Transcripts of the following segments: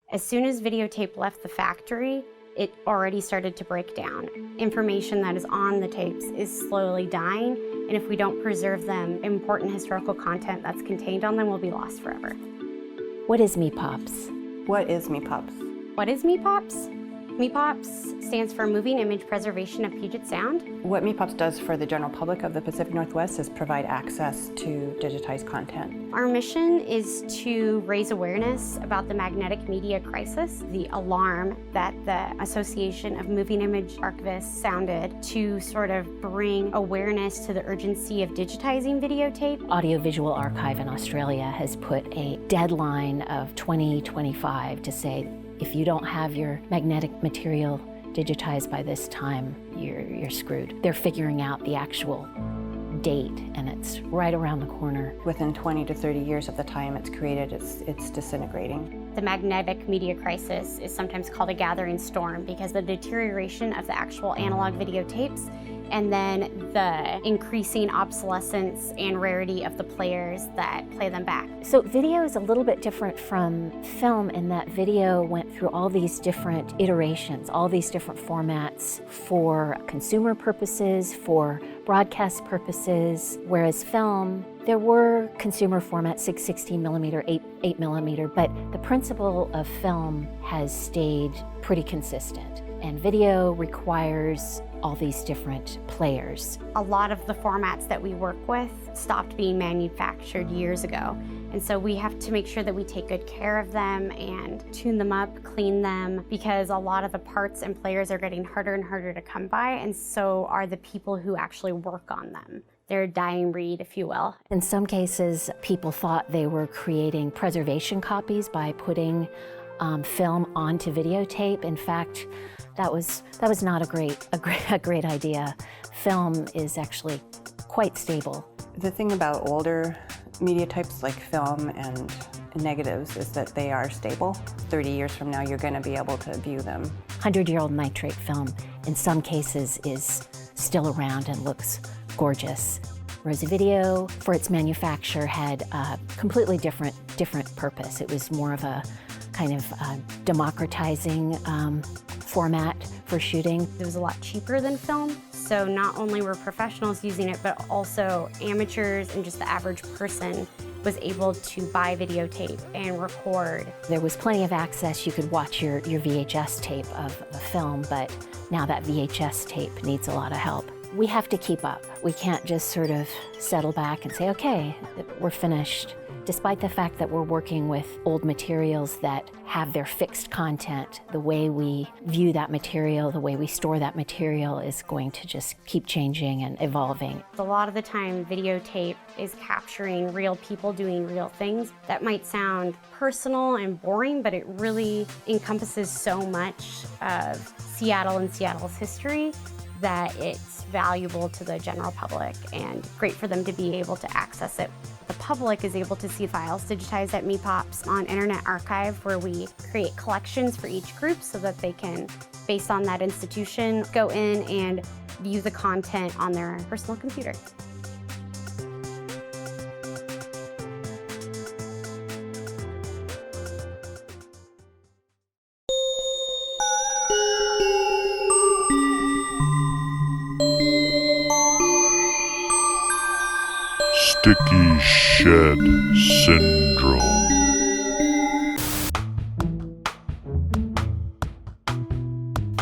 As soon as videotape left the factory, it already started to break down. Information that is on the tapes is slowly dying, and if we don't preserve them, important historical content that's contained on them will be lost forever. What is MIPoPS? What is MIPoPS? What is MIPoPS? MIPoPS stands for Moving Image Preservation of Puget Sound. What MIPoPS does for the general public of the Pacific Northwest is provide access to digitized content. Our mission is to raise awareness about the magnetic media crisis, the alarm that the Association of Moving Image Archivists sounded to sort of bring awareness to the urgency of digitizing videotape. Audiovisual Archive in Australia has put a deadline of 2025 to say, if you don't have your magnetic material digitized by this time, you're screwed. They're figuring out the actual date, and it's right around the corner. Within 20 to 30 years of the time it's created, it's disintegrating. The magnetic media crisis is sometimes called a gathering storm because the deterioration of the actual analog videotapes and then the increasing obsolescence and rarity of the players that play them back. So video is a little bit different from film in that video went through all these different iterations, all these different formats for consumer purposes, for broadcast purposes, whereas film, there were consumer formats, 16 millimeter, 8 millimeter, but the principle of film has stayed pretty consistent. And video requires all these different players. A lot of the formats that we work with stopped being manufactured years ago. And so we have to make sure that we take good care of them and tune them up, clean them, because a lot of the parts and players are getting harder and harder to come by, and so are the people who actually work on them. They're a dying breed, if you will. In some cases, people thought they were creating preservation copies by putting film onto videotape. In fact, that was not a great idea. Film is actually quite stable. The thing about older media types like film and negatives is that they are stable. 30 years from now, you're going to be able to view them. 100-year-old nitrate film, in some cases, is still around and looks gorgeous. Whereas a video, for its manufacture, had a completely different purpose. It was more of a kind of democratizing format for shooting. It was a lot cheaper than film, so not only were professionals using it, but also amateurs and just the average person was able to buy videotape and record. There was plenty of access. You could watch your VHS tape of a film, but now that VHS tape needs a lot of help. We have to keep up. We can't just sort of settle back and say, okay, we're finished. Despite the fact that we're working with old materials that have their fixed content, the way we view that material, the way we store that material is going to just keep changing and evolving. A lot of the time, videotape is capturing real people doing real things. That might sound personal and boring, but it really encompasses so much of Seattle and Seattle's history that it's valuable to the general public and great for them to be able to access it. The public is able to see files digitized at MIPoPS on Internet Archive, where we create collections for each group so that they can, based on that institution, go in and view the content on their personal computer. Sticky Shed Syndrome.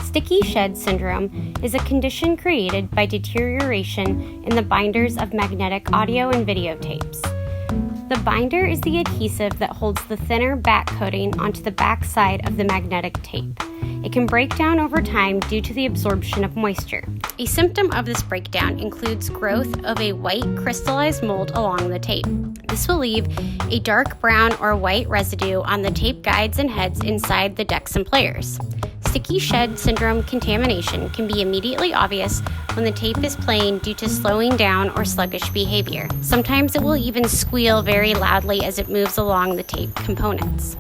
Sticky shed syndrome is a condition created by deterioration in the binders of magnetic audio and videotapes. The binder is the adhesive that holds the thinner back coating onto the back side of the magnetic tape. It can break down over time due to the absorption of moisture. A symptom of this breakdown includes growth of a white crystallized mold along the tape. This will leave a dark brown or white residue on the tape guides and heads inside the decks and players. Sticky shed syndrome contamination can be immediately obvious when the tape is playing due to slowing down or sluggish behavior. Sometimes it will even squeal very loudly as it moves along the tape components.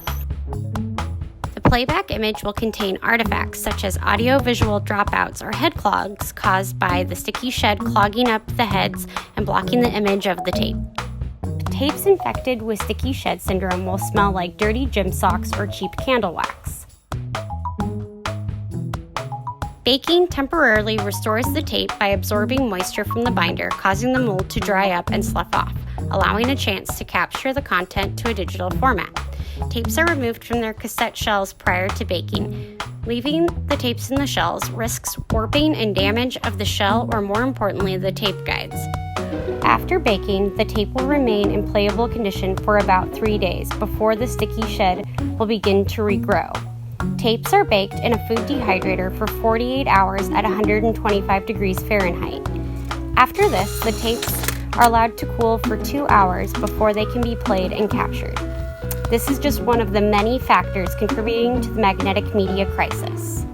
The playback image will contain artifacts such as audio-visual dropouts or head clogs caused by the sticky shed clogging up the heads and blocking the image of the tape. tapes infected with sticky shed syndrome will smell like dirty gym socks or cheap candle wax. Baking temporarily restores the tape by absorbing moisture from the binder, causing the mold to dry up and slough off, allowing a chance to capture the content to a digital format. Tapes are removed from their cassette shells prior to baking. Leaving the tapes in the shells risks warping and damage of the shell, or more importantly, the tape guides. After baking, the tape will remain in playable condition for about 3 days before the sticky shed will begin to regrow. Tapes are baked in a food dehydrator for 48 hours at 125 degrees Fahrenheit. After this, the tapes are allowed to cool for 2 hours before they can be played and captured. This is just one of the many factors contributing to the magnetic media crisis.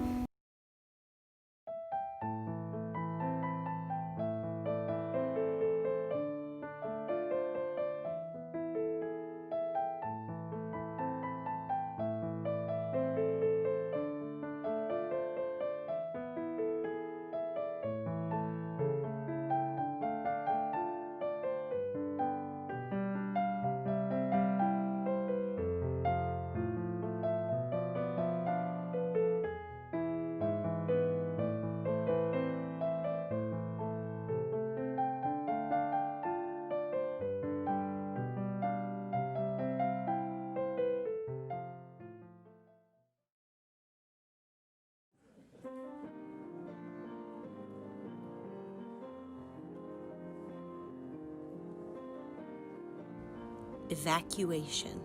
Evacuation.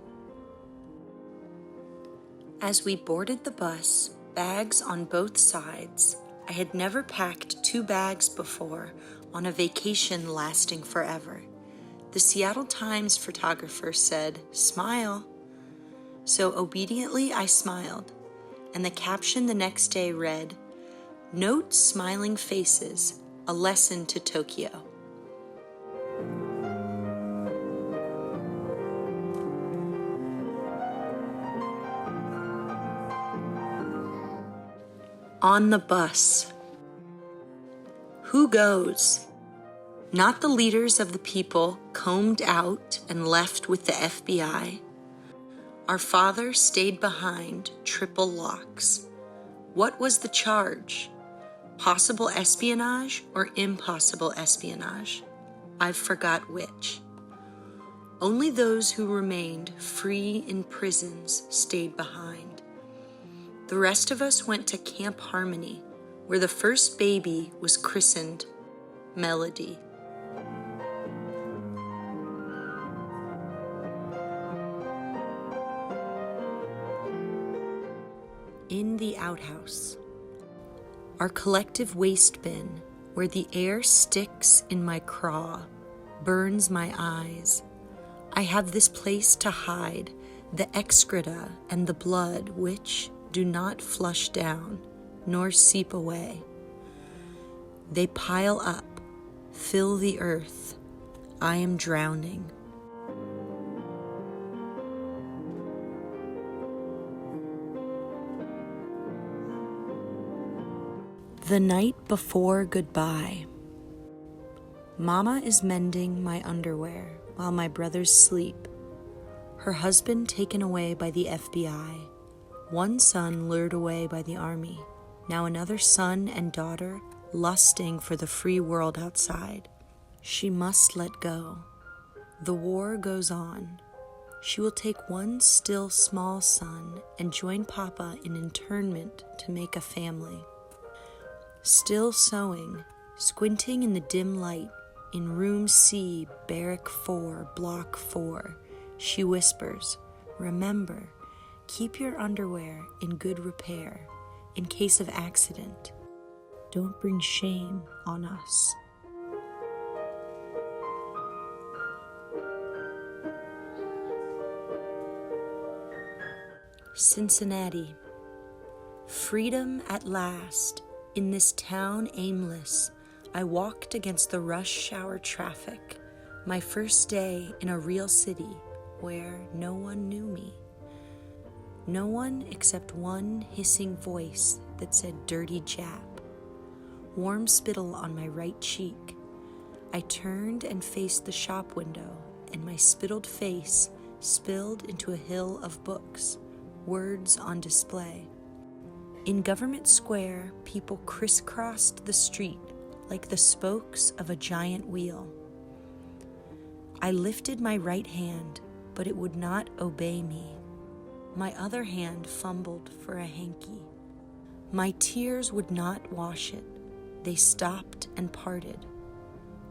As we boarded the bus, bags on both sides, I had never packed 2 bags before on a vacation lasting forever. The Seattle Times photographer said, "Smile." So obediently I smiled, and the caption the next day read, "Note smiling faces, a lesson to Tokyo." On the bus. Who goes? Not the leaders of the people combed out and left with the FBI. Our father stayed behind, triple locks. What was the charge? Possible espionage or impossible espionage? I forgot which. Only those who remained free in prisons stayed behind. The rest of us went to Camp Harmony, where the first baby was christened Melody. In the outhouse. Our collective waste bin, where the air sticks in my craw, burns my eyes. I have this place to hide the excreta and the blood which do not flush down, nor seep away. They pile up, fill the earth. I am drowning. The night before goodbye. Mama is mending my underwear while my brothers sleep. Her husband taken away by the FBI. One son lured away by the army, now another son and daughter lusting for the free world outside. She must let go. The war goes on. She will take one still small son and join Papa in internment to make a family. Still sewing, squinting in the dim light, in room C, barrack 4, block 4, she whispers, "Remember, keep your underwear in good repair in case of accident. Don't bring shame on us." Cincinnati. Freedom at last. In this town aimless, I walked against the rush hour traffic, my first day in a real city where no one knew me. No one except one hissing voice that said "dirty Jap." Warm spittle on my right cheek. I turned and faced the shop window and my spittled face spilled into a hill of books, words on display. In Government Square, people crisscrossed the street like the spokes of a giant wheel. I lifted my right hand, but it would not obey me. My other hand fumbled for a hanky. My tears would not wash it. They stopped and parted.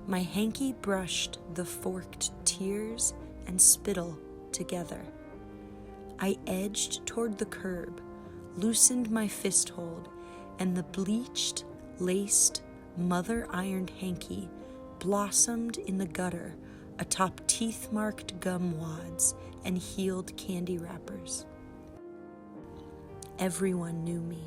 My hanky brushed the forked tears and spittle together. I edged toward the curb, loosened my fist hold, and the bleached, laced, mother-ironed hanky blossomed in the gutter atop teeth-marked gum wads and healed candy wrappers. Everyone knew me.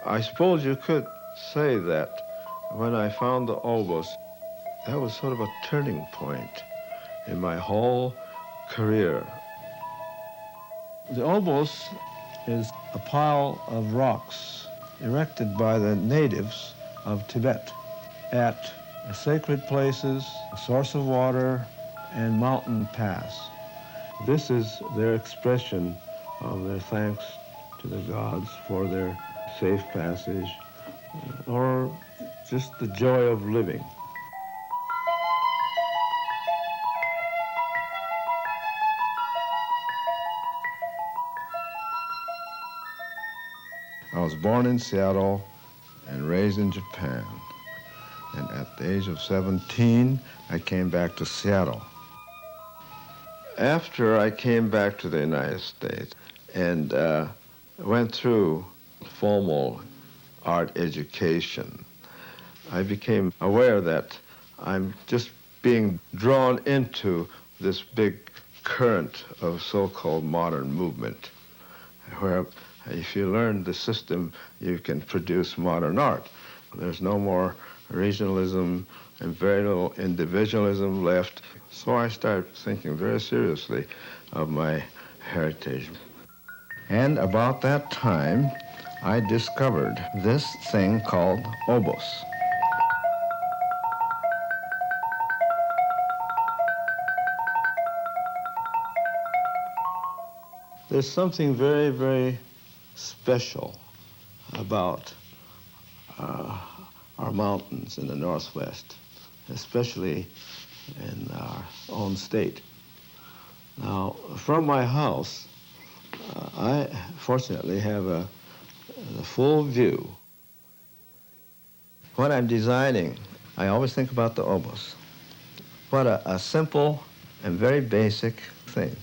I suppose you could say that when I found the oboes, that was sort of a turning point in my whole career. The oboes is a pile of rocks erected by the natives of Tibet at sacred places, a source of water, and mountain pass. This is their expression of their thanks to the gods for their safe passage, or just the joy of living. I was born in Seattle and raised in Japan. And at the age of 17, I came back to Seattle. After I came back to the United States and went through formal art education, I became aware that I'm just being drawn into this big current of so-called modern movement, where if you learn the system, you can produce modern art. There's no more regionalism and very little individualism left. So I started thinking very seriously of my heritage. And about that time, I discovered this thing called oboes. There's something very, very special about our mountains in the Northwest, especially in our own state. Now, from my house, I fortunately have a full view. When I'm designing, I always think about the obus. What a simple and very basic thing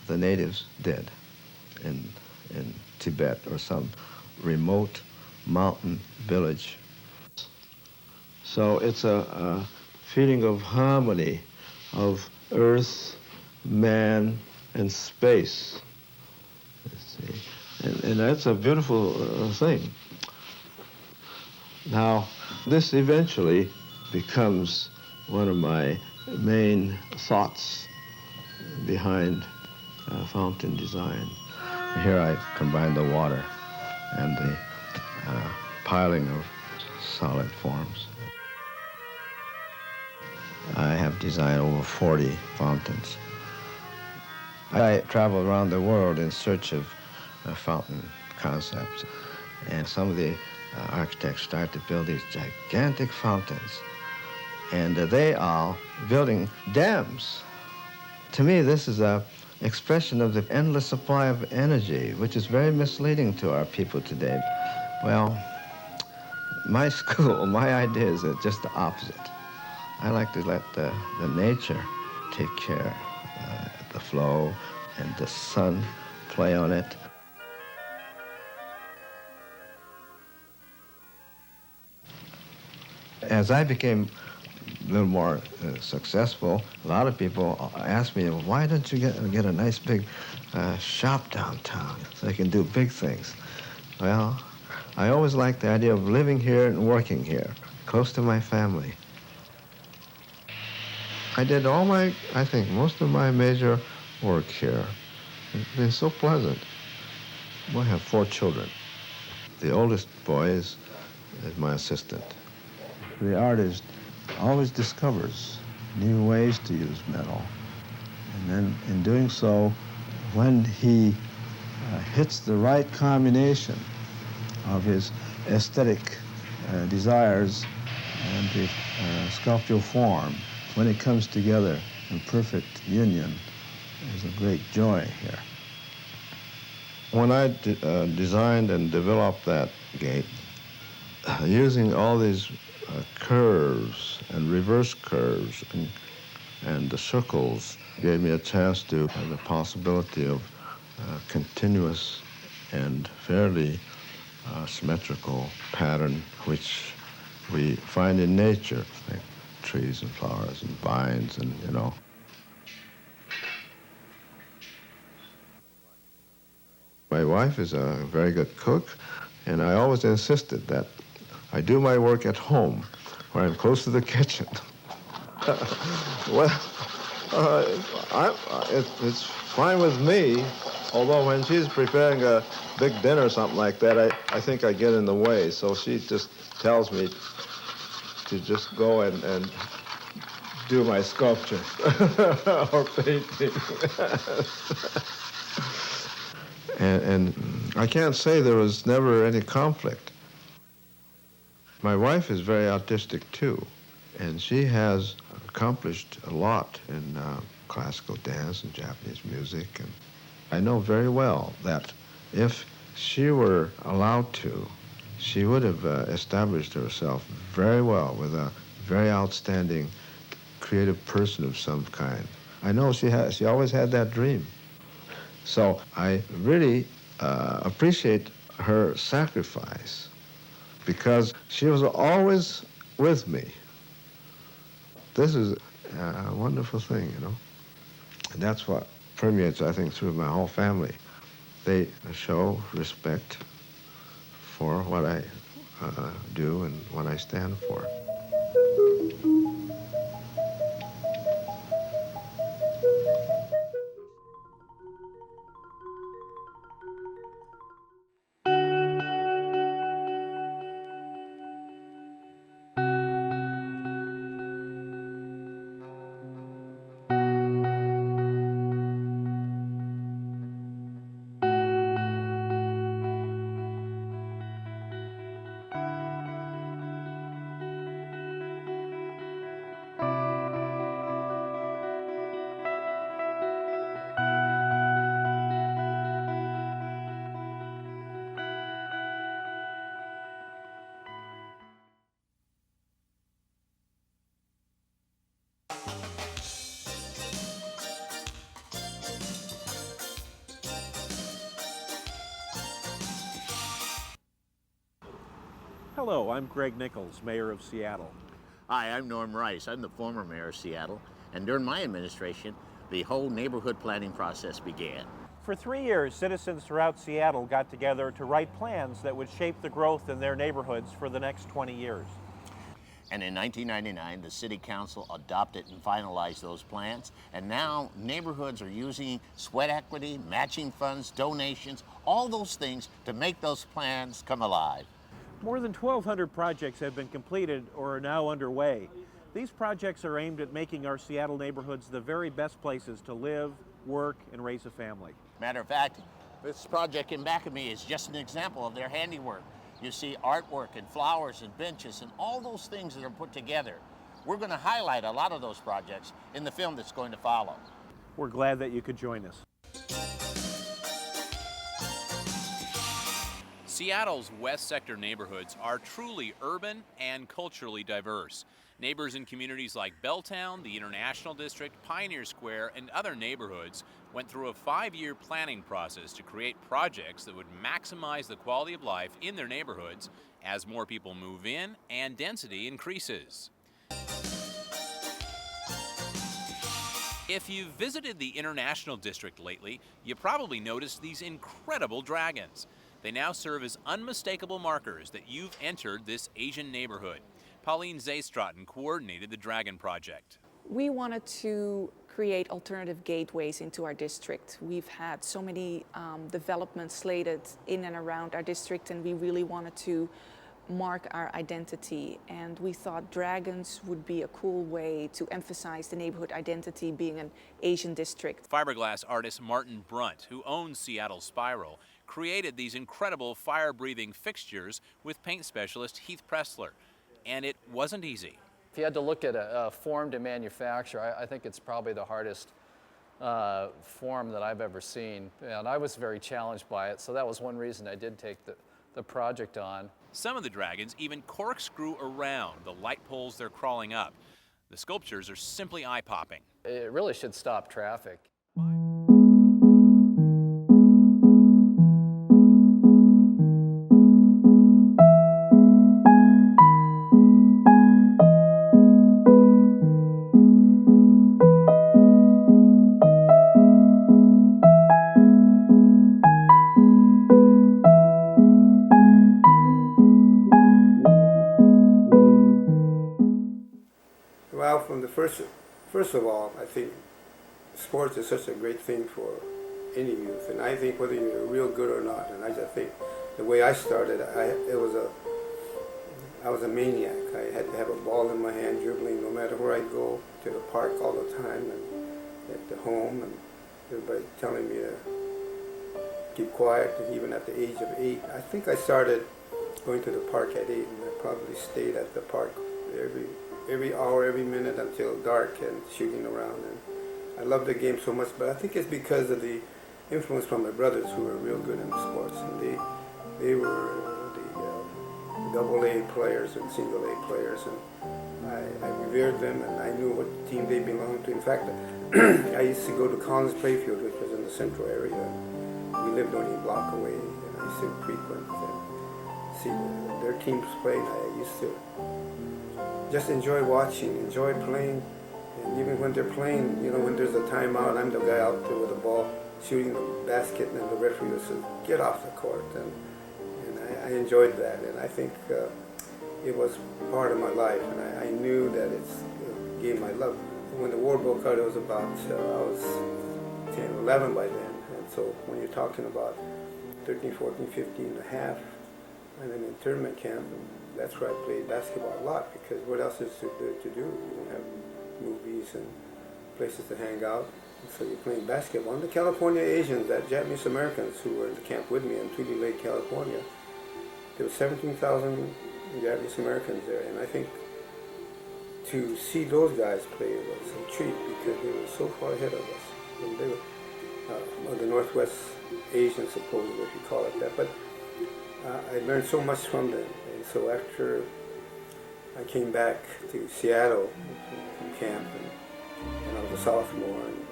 the natives did in Tibet or some remote mountain village. So it's a feeling of harmony, of earth, man, and space. See? And that's a beautiful thing. Now, this eventually becomes one of my main thoughts behind fountain design. Here I combine the water and the piling of solid forms. I have designed over 40 fountains. I travel around the world in search of fountain concepts, and some of the architects start to build these gigantic fountains, and they are building dams. To me, this is an expression of the endless supply of energy, which is very misleading to our people today. Well, my school, my ideas are just the opposite. I like to let the nature take care of the flow and the sun play on it. As I became a little more successful, a lot of people asked me, why don't you get a nice big shop downtown so I can do big things? Well, I always liked the idea of living here and working here, close to my family. I did I think most of my major work here. It's been so pleasant. I have 4 children. The oldest boy is my assistant. The artist always discovers new ways to use metal. And then in doing so, when he hits the right combination of his aesthetic desires and the sculptural form, when it comes together in perfect union, there's a great joy here. When I designed and developed that gate, using all these curves and reverse curves and the circles gave me a chance to have the possibility of continuous and fairly symmetrical pattern which we find in nature, like trees and flowers and vines and, you know. My wife is a very good cook, and I always insisted that I do my work at home, where I'm close to the kitchen. Well, it's fine with me, although when she's preparing a big dinner or something like that, I think I get in the way, so she just tells me to just go and do my sculpture or painting. And I can't say there was never any conflict. My wife is very artistic too, and she has accomplished a lot in classical dance and Japanese music. And I know very well that if she were allowed to, she would have established herself very well with a very outstanding creative person of some kind. I know she always had that dream. So I really appreciate her sacrifice because she was always with me. This is a wonderful thing, you know. And that's what permeates, I think, through my whole family. They show respect for what I do and what I stand for. Hello, I'm Greg Nichols, Mayor of Seattle. Hi, I'm Norm Rice. I'm the former mayor of Seattle, and during my administration, the whole neighborhood planning process began. For 3 years, citizens throughout Seattle got together to write plans that would shape the growth in their neighborhoods for the next 20 years. And in 1999, the City Council adopted and finalized those plans, and now neighborhoods are using sweat equity, matching funds, donations, all those things to make those plans come alive. More than 1,200 projects have been completed or are now underway. These projects are aimed at making our Seattle neighborhoods the very best places to live, work, and raise a family. Matter of fact, this project in back of me is just an example of their handiwork. You see artwork and flowers and benches and all those things that are put together. We're going to highlight a lot of those projects in the film that's going to follow. We're glad that you could join us. Seattle's West Sector neighborhoods are truly urban and culturally diverse. Neighbors in communities like Belltown, the International District, Pioneer Square, and other neighborhoods went through a 5-year planning process to create projects that would maximize the quality of life in their neighborhoods as more people move in and density increases. If you've visited the International District lately, you probably noticed these incredible dragons. They now serve as unmistakable markers that you've entered this Asian neighborhood. Pauline Zaystraten coordinated the Dragon Project. We wanted to create alternative gateways into our district. We've had so many developments slated in and around our district, and we really wanted to mark our identity. And we thought dragons would be a cool way to emphasize the neighborhood identity being an Asian district. Fiberglass artist Martin Brunt, who owns Seattle Spiral, created these incredible fire-breathing fixtures with paint specialist Heath Pressler. And it wasn't easy. If you had to look at a form to manufacture, I think it's probably the hardest form that I've ever seen. And I was very challenged by it, so that was one reason I did take the project on. Some of the dragons even corkscrew around the light poles they're crawling up. The sculptures are simply eye-popping. It really should stop traffic. Well, from the first of all, I think sports is such a great thing for any youth, and I think whether you're real good or not, and I just think the way I started, I was a maniac. I had to have a ball in my hand, dribbling no matter where I go, to the park all the time, and at the home, and everybody telling me to keep quiet, even at the age of 8. I think I started going to the park at 8, and I probably stayed at the park every hour, every minute until dark and shooting around. And I love the game so much, but I think it's because of the influence from my brothers who were real good in sports, and they were the AA players and single A players, and I revered them, and I knew what team they belonged to. In fact, I used to go to Collins Playfield, which was in the central area. We lived only a block away, and I used to frequent and see their teams play. I used to just enjoy watching, enjoy playing, and even when they're playing, when there's a timeout, I'm the guy out there with the ball, shooting the basket, and then the referee says, "Get off the court," and I enjoyed that, and I think it was part of my life, and I knew that it's a game I loved. When the war broke out, it was about, I was 10, 11 by then, and so when you're talking about 13, 14, 15 and a half, and then in tournament camp, that's where I played basketball a lot, because what else is there to do? You don't have movies and places to hang out, and so you're playing basketball. And the California Asians, that Japanese Americans who were in the camp with me in Tule Lake, California, there were 17,000 Japanese Americans there, and I think to see those guys play was a treat, because they were so far ahead of us. And they were the Northwest Asians, supposedly, if you call it that. But I learned so much from them. And so after I came back to Seattle from camp, and I was a sophomore, and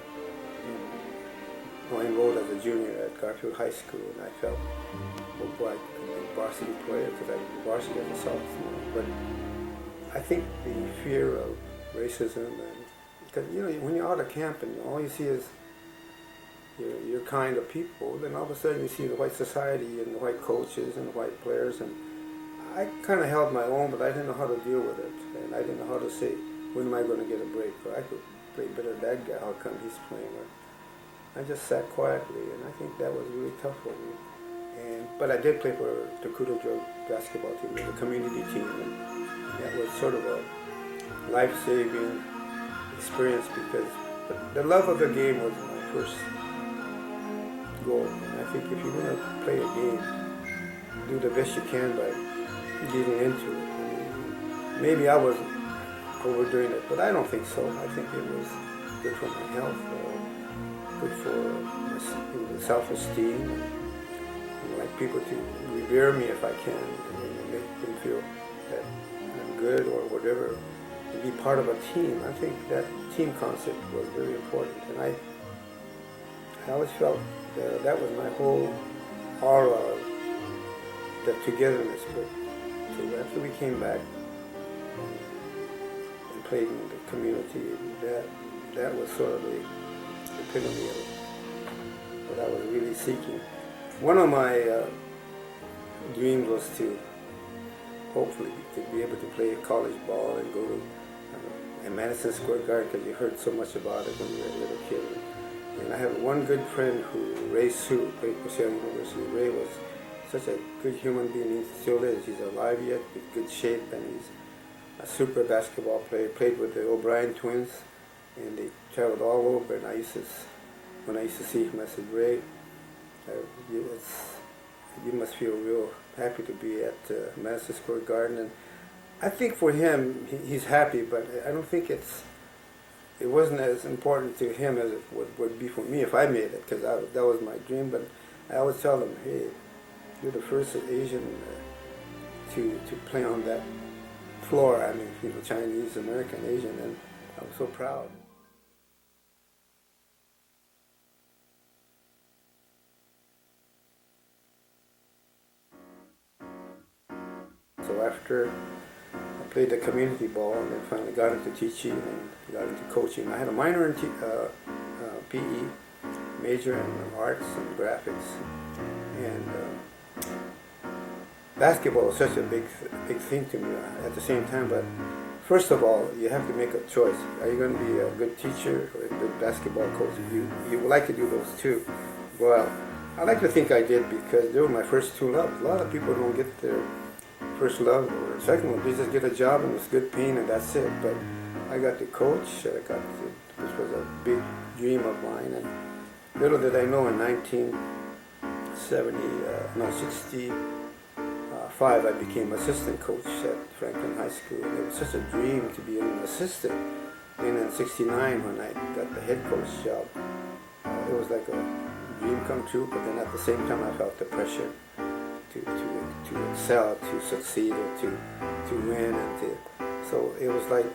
I enrolled as a junior at Garfield High School, and I felt, oh boy, I could be a varsity player because I was varsity as a sophomore. But I think the fear of racism, and because when you're out of camp and all you see is your kind of people, then all of a sudden you see the white society and the white coaches and the white players, and I kind of held my own, but I didn't know how to deal with it, and I didn't know how to say, when am I going to get a break? Or I could play better than that guy, how come he's playing? Or I just sat quietly, and I think that was really tough for me. But I did play for the Kudo basketball team, the community team, and that was sort of a life-saving experience because the love of the game was my first goal. And I think if you're going to play a game, do the best you can by getting into it. I mean, maybe I was overdoing it, but I don't think so. I think it was good for my health, good for my self-esteem, and like people to revere me if I can, and make them feel that I'm good or whatever. To be part of a team, I think that team concept was very important, and I always felt that was my whole aura of the togetherness. But so after we came back and played in the community, that was sort of the epitome of what I was really seeking. One of my dreams was to hopefully to be able to play college ball and go to Madison Square Garden, because you heard so much about it when you were a little kid. And I have one good friend Ray Sue, played for Yale University. Ray was such a good human being. He still is. He's alive yet, with good shape, and he's a super basketball player. Played with the O'Brien twins, and they traveled all over. And when I used to see him, I said, Ray, you must feel real happy to be at Madison Square Garden. And I think for him, he's happy, but I don't think it wasn't as important to him as it would be for me if I made it, because that was my dream. But I always tell him, hey, you're the first Asian to play on that floor. I mean, Chinese, American, Asian, and I was so proud. So after I played the community ball and then finally got into teaching and got into coaching. I had a minor in PE, major in arts and graphics. And basketball was such a big thing to me at the same time. But first of all, you have to make a choice. Are you going to be a good teacher or a good basketball coach? You would like to do those two. Well, I like to think I did because they were my first two loves. A lot of people don't get their first love or second one. They just get a job and it's good paying and that's it. But I got to coach. This was a big dream of mine. And little did I know, in 1965, I became assistant coach at Franklin High School. And it was such a dream to be an assistant. And in '69, when I got the head coach job, it was like a dream come true. But then at the same time, I felt the pressure to excel, to succeed, or to win, so it was like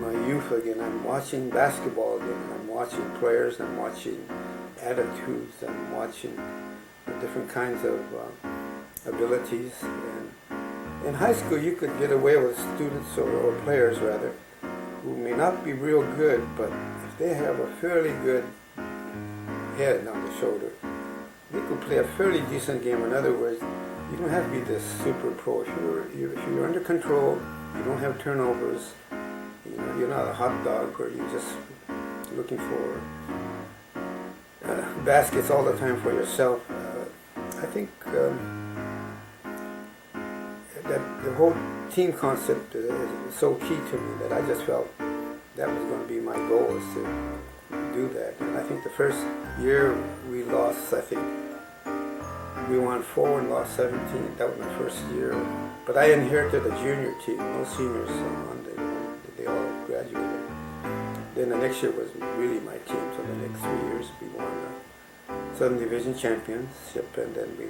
my youth again. I'm watching basketball again. I'm watching players. I'm watching attitudes. I'm watching different kinds of abilities. And in high school, you could get away with students or players rather, who may not be real good, but if they have a fairly good head on the shoulder, they could play a fairly decent game. In other words, you don't have to be this super pro. If you're under control, you don't have turnovers, you're not a hot dog where you're just looking for baskets all the time for yourself. I think that the whole team concept is so key to me that I just felt that was going to be my goal, is to do that. And I think the first year we lost, I think we won 4 and lost 17. That was my first year. But I inherited a junior team, no seniors on they all graduated. Then the next year was really my team. So the next 3 years we won Southern Division championship, and then we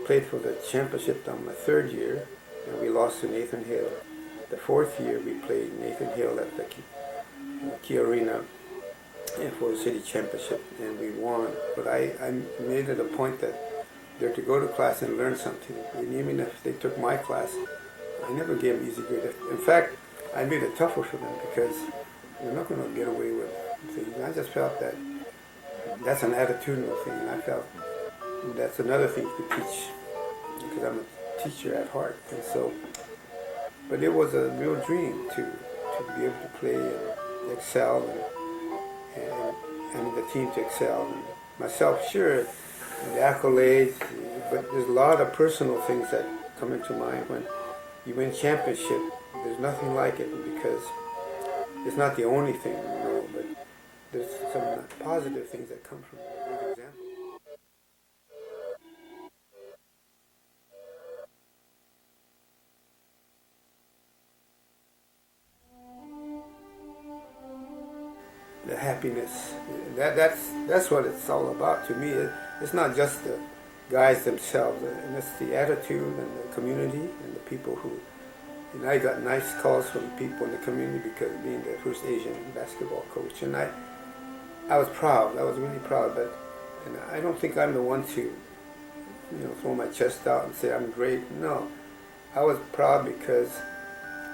played for the championship on my 3rd year, and we lost to Nathan Hale. The 4th year we played Nathan Hale at the Key Arena and for the city championship, and we won. But I made it a point that they're to go to class and learn something. And even if they took my class, I never gave them easy grade. In fact, I made it tougher for them because you're not going to get away with things. I just felt that that's an attitudinal thing, and I felt that's another thing to teach because I'm a teacher at heart. And so, but it was a real dream to be able to play and excel and the team to excel. And myself, sure, the accolades, but there's a lot of personal things that come into mind when you win championship. There's nothing like it because it's not the only thing, but there's some positive things that come from it. For example. The happiness, that's what it's all about to me. It's not just the guys themselves, and it's the attitude and the community and the people who, and I got nice calls from people in the community because of being the first Asian basketball coach, and I was proud, I was really proud, but and I don't think I'm the one to, throw my chest out and say I'm great. No, I was proud because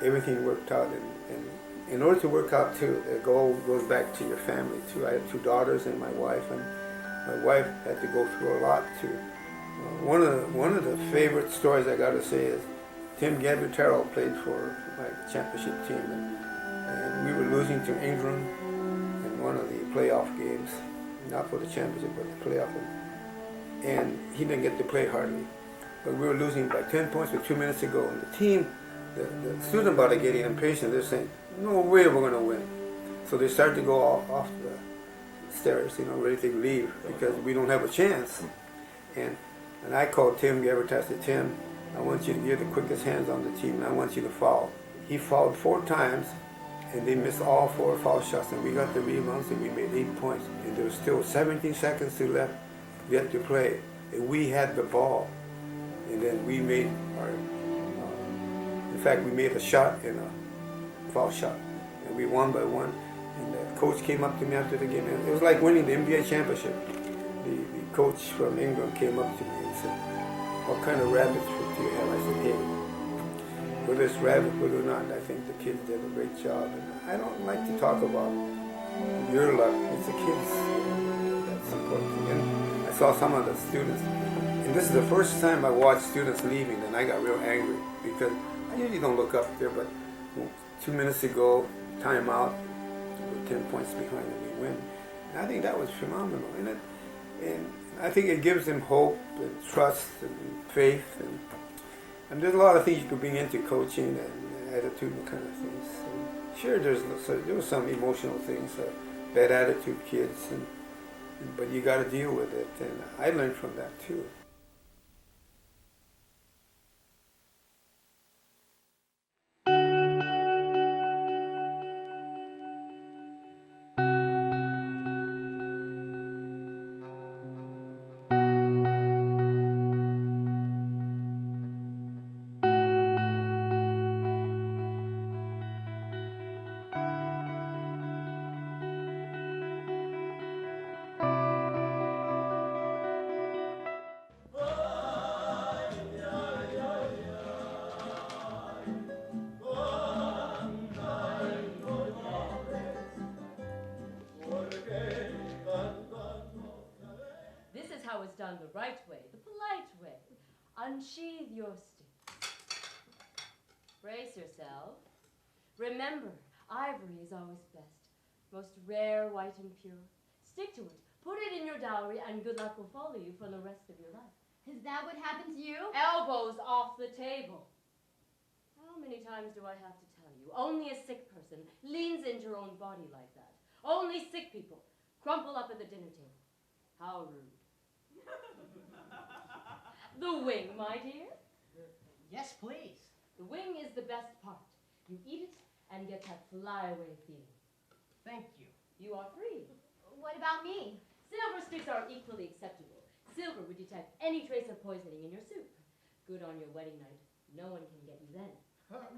everything worked out, and in order to work out too, the goal goes back to your family too. I had 2 daughters and my wife, and my wife had to go through a lot too. One of the favorite stories I got to say is Tim Gabriel played for my championship team, and we were losing to Ingram in one of the playoff games, not for the championship but the playoff, and he didn't get to play hardly. But we were losing by 10 points with 2 minutes to go, and the team, the student body getting impatient. They're saying, no way we're going to win. So they start to go off the stairs, ready to leave because we don't have a chance. And I called Tim Gabbert. I said, Tim, I want you to get the quickest hands on the team, and I want you to foul. He fouled 4 times, and they missed all 4 foul shots, and we got the rebounds, and we made 8 points. And there was still 17 seconds to left yet to play, and we had the ball. And then we made our, in fact, we made a shot and a foul shot, and we won by 1. And the coach came up to me after the game, and it was like winning the NBA championship. The coach from England came up to me and said, what kind of rabbit foot do you have? I said, hey, whether it's rabbit foot or not, I think the kids did a great job. And I don't like to talk about your luck, it's the kids that's important. And I saw some of the students, and this is the first time I watched students leaving, and I got real angry because I usually don't look up there, but 2 minutes ago, timeout, we're 10 points behind and we win. And I think that was phenomenal. And I think it gives them hope and trust and faith. And there's a lot of things you could bring into coaching and attitudinal kind of things. And sure, there was some emotional things, bad attitude kids, but you got to deal with it. And I learned from that too. How it's done the right way, the polite way. Unsheathe your sticks. Brace yourself. Remember, ivory is always best. Most rare, white and pure. Stick to it. Put it in your dowry, and good luck will follow you for the rest of your life. Is that what happened to you? Elbows off the table. How many times do I have to tell you? Only a sick person leans into her own body like that. Only sick people crumple up at the dinner table. How rude. The wing, my dear. Yes, please. The wing is the best part. You eat it and get that flyaway feeling. Thank you. You are free. What about me? Silver sticks are equally acceptable. Silver would detect any trace of poisoning in your soup. Good on your wedding night. No one can get you then.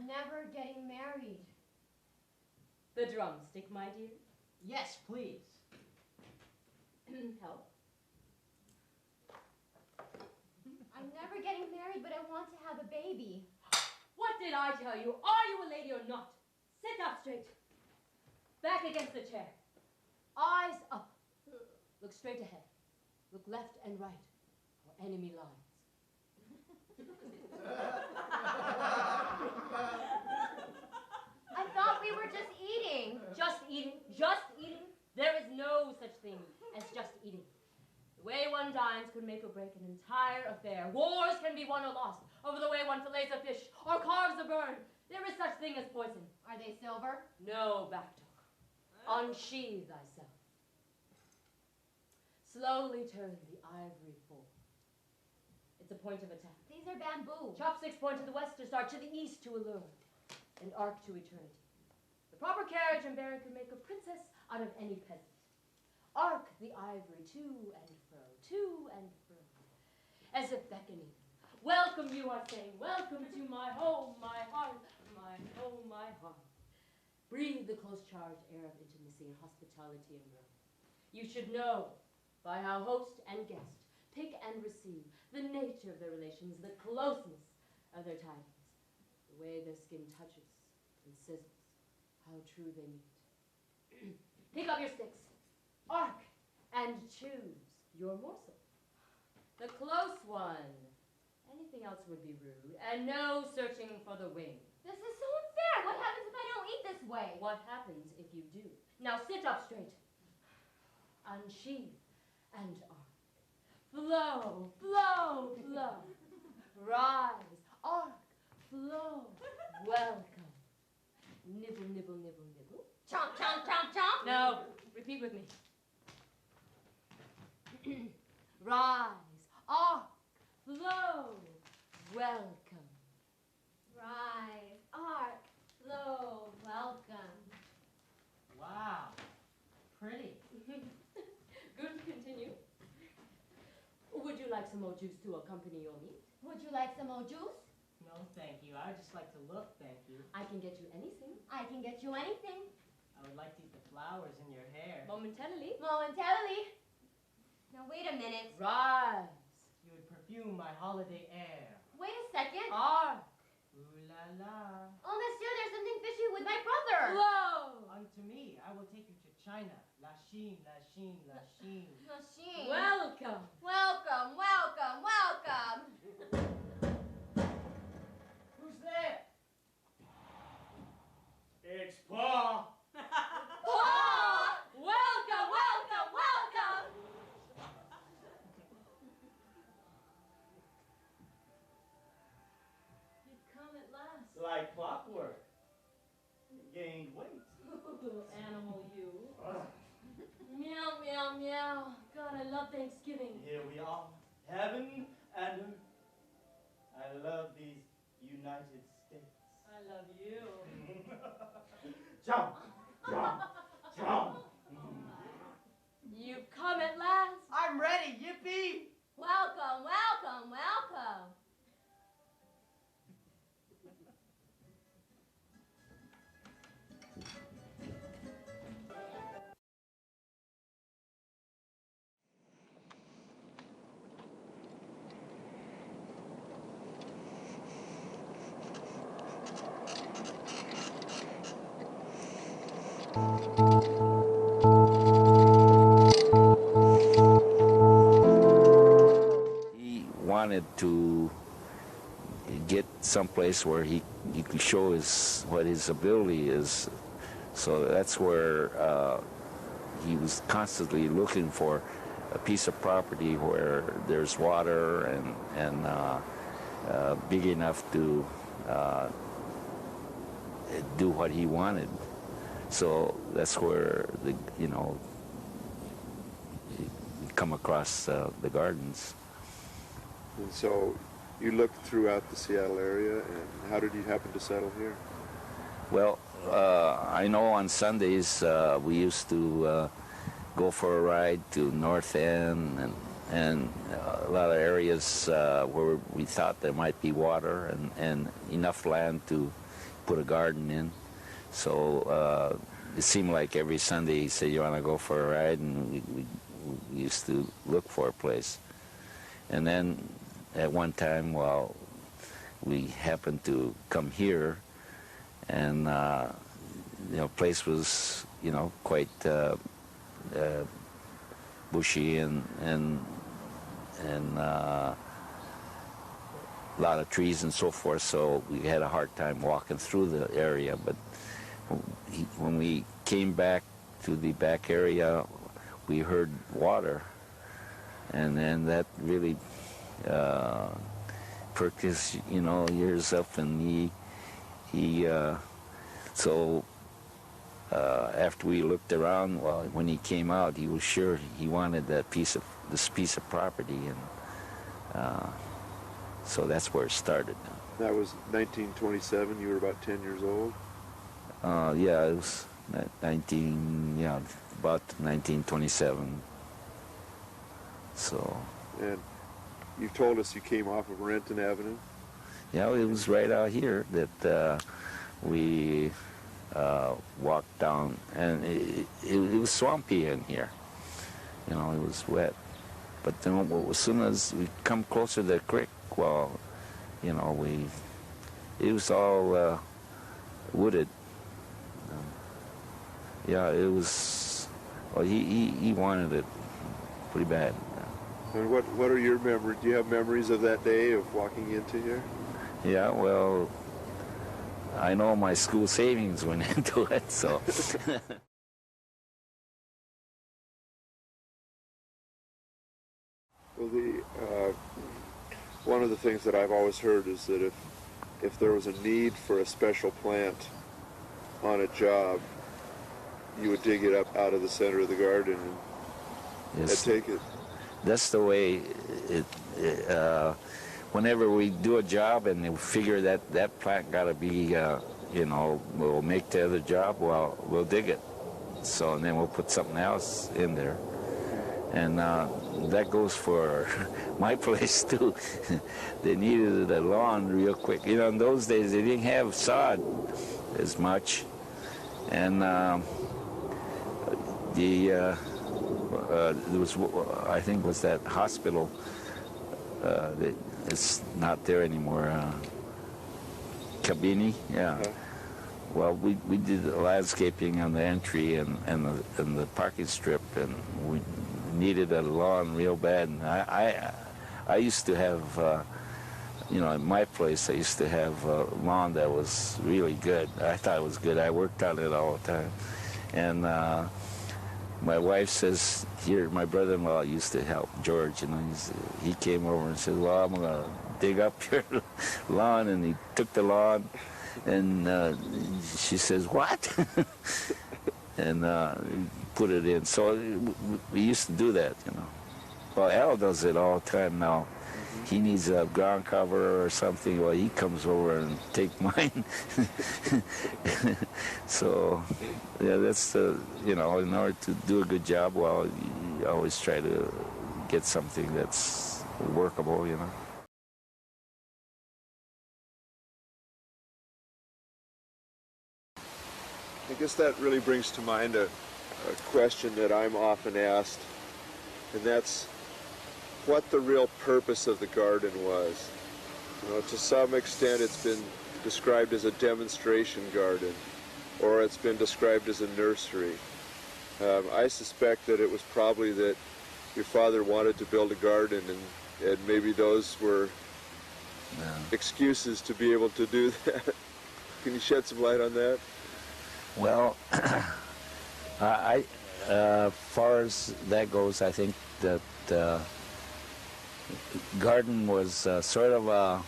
Never getting married. The drumstick, my dear. Yes, please. Help? I'm never getting married, but I want to have a baby. What did I tell you? Are you a lady or not? Sit up straight. Back against the chair. Eyes up. Look straight ahead. Look left and right for enemy lines. I thought we were just eating. Just eating, just eating. There is no such thing as just eating. The way one dines could make or break an entire affair. Wars can be won or lost over the way one fillets a fish or carves a bird. There is such thing as poison. Are they silver? No, back talk. Unsheathe thyself. Slowly turn the ivory forward. It's a point of attack. These are bamboo. Chopsticks point to the west to start, to the east to allure, and arc to eternity. The proper carriage and bearing can make a princess out of any peasant. Arc the ivory to and fro, as if beckoning. Welcome you, I say, welcome to my home, my heart, my home, my heart. Breathe the close-charged air of intimacy and hospitality and warmth. You should know, by how host and guest pick and receive the nature of their relations, the closeness of their tidings, the way their skin touches and sizzles, how true they meet. Pick up your sticks, arc, and choose your morsel. The close one. Anything else would be rude, and no searching for the wing. This is so unfair. What happens if I don't eat this way? What happens if you do? Now sit up straight. Unsheathe and arc. Flow, flow, flow. Rise, arc, flow. Welcome. Nibble, nibble, nibble, nibble. Chomp, chomp, chomp, chomp. No, repeat with me. Rise, arc, flow. Welcome. Rise, arc, flow, welcome. Wow. Pretty. Good, continue. Would you like some more juice to accompany your meat? Would you like some more juice? No, thank you. I would just like to look, thank you. I can get you anything. I can get you anything. I would like to eat the flowers in your hair. Momentarily. Momentarily. Now wait a minute. Rise. You would perfume my holiday air. Wait a second. Arc. Ooh la la. Oh, monsieur, there's something fishy with my brother. Flow. Unto me, I will take you to China. La Chine, la Chine, la Chine. Machine. Welcome. Welcome, welcome, welcome. Who's there? It's Paul. Paul! Welcome, welcome, welcome. You've come at last. Like clockwork. Gained weight. Little animal, you. Meow, meow, meow. God, I love Thanksgiving. Here we are, heaven and earth. I love these United States. I love you. Jump, jump, jump. You've come at last. I'm ready, yippee! Welcome, welcome, welcome. He wanted to get someplace where he could show what his ability is. So that's where he was constantly looking for a piece of property where there's water and big enough to do what he wanted. So that's where you come across the gardens. And so you looked throughout the Seattle area, and how did you happen to settle here? Well, I know on Sundays we used to go for a ride to North End and a lot of areas where we thought there might be water and enough land to put a garden in. So it seemed like every Sunday he said, "You want to go for a ride?" And we used to look for a place. And then at one time, well, we happened to come here, and place was quite bushy and a lot of trees and so forth, so we had a hard time walking through the area. But when we came back to the back area, we heard water, and then that really perked his ears up, and after we looked around, well, when he came out, he was sure he wanted this piece of property, and so that's where it started. That was 1927. You were about 10 years old. Yeah, it was about 1927. So. And you told us you came off of Renton Avenue. Yeah, it was right out here that we walked down, and it was swampy in here. It was wet. But then as soon as we come closer to the creek, well, it was all wooded. Yeah, it was. Well, he wanted it pretty bad. And what are your memories? Do you have memories of that day of walking into here? Yeah, well, I know my school savings went into it, so. Well, one of the things that I've always heard is that if there was a need for a special plant on a job, you would dig it up out of the center of the garden and take it. That's the way whenever we do a job and we figure that plant got to be, we'll make the other job, well, we'll dig it. So, and then we'll put something else in there. And that goes for my place, too. They needed a lawn real quick. In those days, they didn't have sod as much. And there was, I think, was that hospital. It's not there anymore. Cabini, yeah. Well, we did the landscaping on the entry and the parking strip, and we needed a lawn real bad. And I used to have, in my place, I used to have a lawn that was really good. I thought it was good. I worked on it all the time. And my wife says, here, my brother-in-law used to help, George, he came over and said, well, I'm going to dig up your lawn, and he took the lawn, and she says, what? And put it in. So we used to do that, Well, Al does it all the time now. He needs a ground cover or something. Well, he comes over and take mine. So, yeah, that's in order to do a good job, well, you always try to get something that's workable, I guess that really brings to mind a question that I'm often asked, and that's what the real purpose of the garden was. To some extent it's been described as a demonstration garden, or it's been described as a nursery. I suspect that it was probably that your father wanted to build a garden, and maybe those were excuses to be able to do that. Can you shed some light on that? Well, far as that goes, I think that garden was sort of a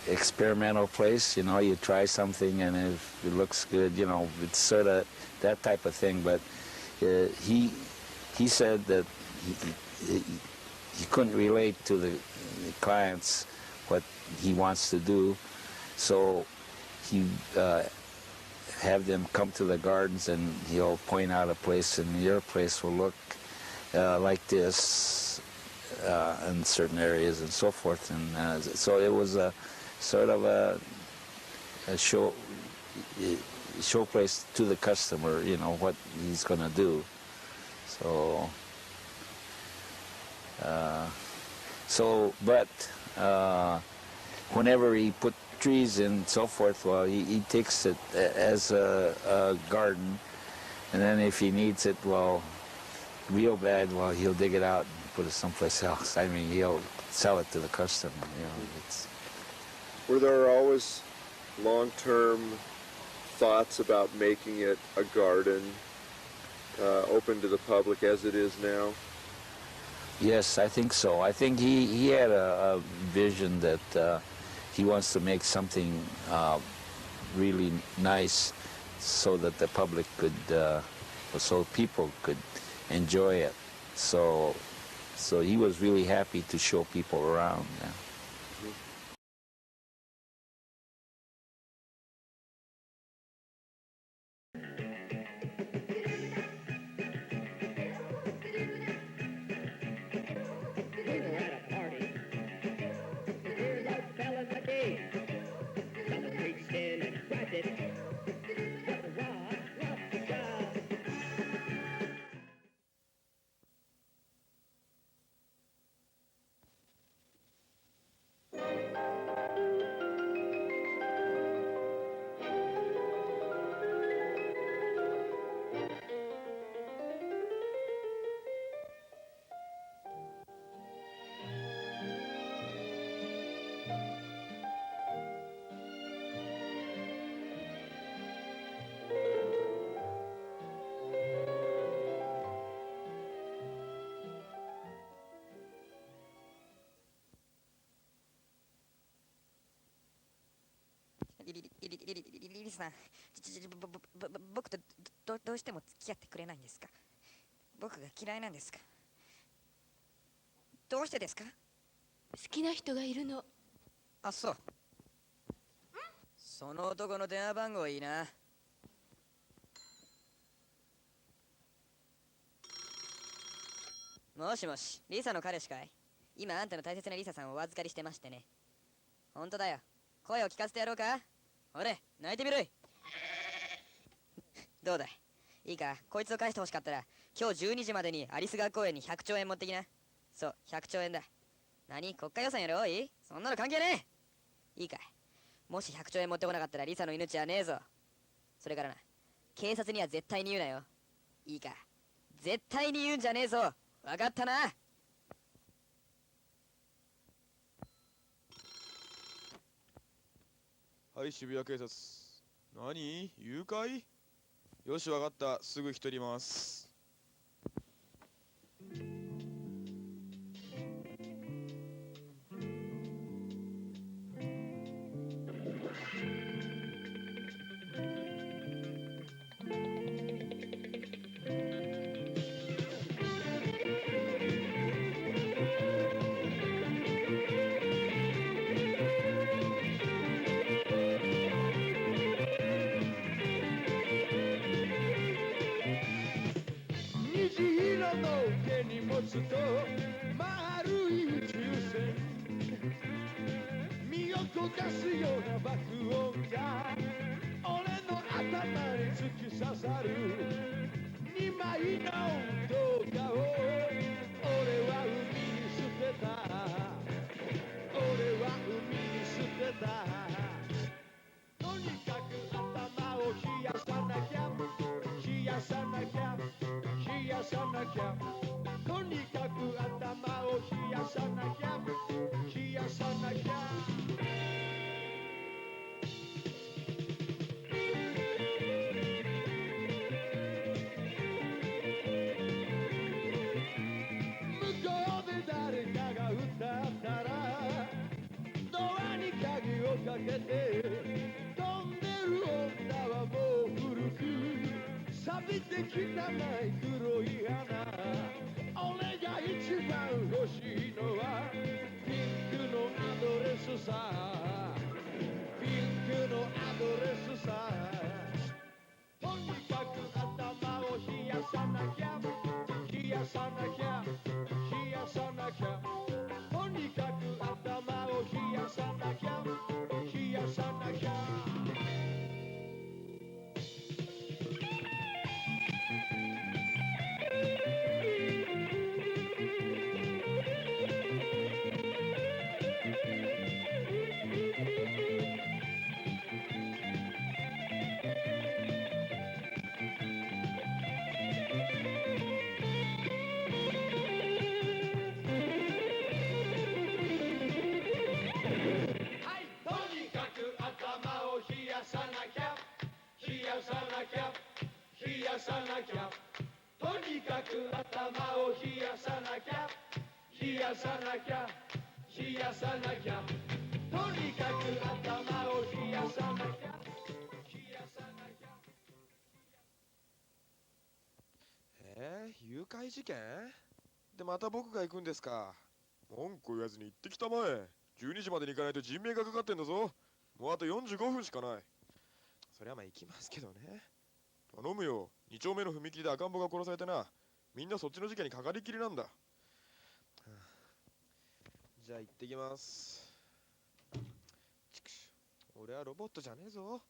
experimental place. You try something, and if it looks good, it's sort of that type of thing. But he said that he couldn't relate to the clients what he wants to do, so he have them come to the gardens, and he'll point out a place, and your place will look like this in certain areas and so forth. And so it was a sort of a show. showcase to the customer, you know, what he's going to do. But whenever he put trees and so forth, well, he takes it as a garden, and then if he needs it, well, real bad, well, he'll dig it out and put it someplace else. I mean, he'll sell it to the customer, you know. Were there always long-term thoughts about making it a garden open to the public as it is now? Yes, I think so. I think he had a vision that he wants to make something really nice so that the public could, so people could enjoy it. So he was really happy to show people around. Yeah.リリさん、僕とどうしても付き合ってくれないんですか？僕が嫌いなんですか？どうしてですか？好きな人がいるの。あ、そう。その男の電話番号いいな。もしもし、リサの彼氏かい？今あんたの大切なリサさんをお預かりしてましてね。ほんとだよ。声を聞かせてやろうか？ほれ、泣いてみろい。どうだい？いいか、こいつを返してほしかったら、今日12時までにアリス川公園に100兆円持ってきな。そう、100兆円だ。何？国家予算より多い？そんなの関係ねえ。いいかい。もし100兆円持ってこなかったらリサの命はねえぞ。それからな、警察には絶対に言うなよ。いいか。絶対に言うんじゃねえぞ。わかったな。はい、渋谷警察。何？誘拐？よし、わかった。すぐ人ります。と丸い宇宙船身を焦がすような爆音が俺の頭に突き刺さる2枚の動画を俺は海に捨てた俺は海に捨てたとにかく頭を冷やさなきゃ冷やさなきゃ冷やさなきゃとにかく頭を冷やさなきゃ冷やさなきゃ向こうで誰かが歌ったらドアに鍵をかけて飛んでる女はもう古く錆びて汚い黒い花俺が一番欲しいのはピンクのアドレスさピンクのアドレスさとにかく頭を冷やさなきゃ冷やさなきゃ冷やさなきゃとにかく頭を冷やさなきゃ冷やさなきゃなきゃとにかく頭を冷やさなきゃ冷やさなきゃ冷やさなきゃとにかく頭を冷やさなきゃ冷やさなきゃ誘拐事件でまた僕が行くんですか。文句言わずに行ってきたまえ。12時までに行かないと人命がかかってんだぞ。もうあと45分しかない。そりゃまあ行きますけどね。頼むよ。2丁目の踏切で赤ん坊が殺されてな。みんなそっちの事件にかかりきりなんだ。じゃあ行ってきます。ちくしょう、俺はロボットじゃねえぞ。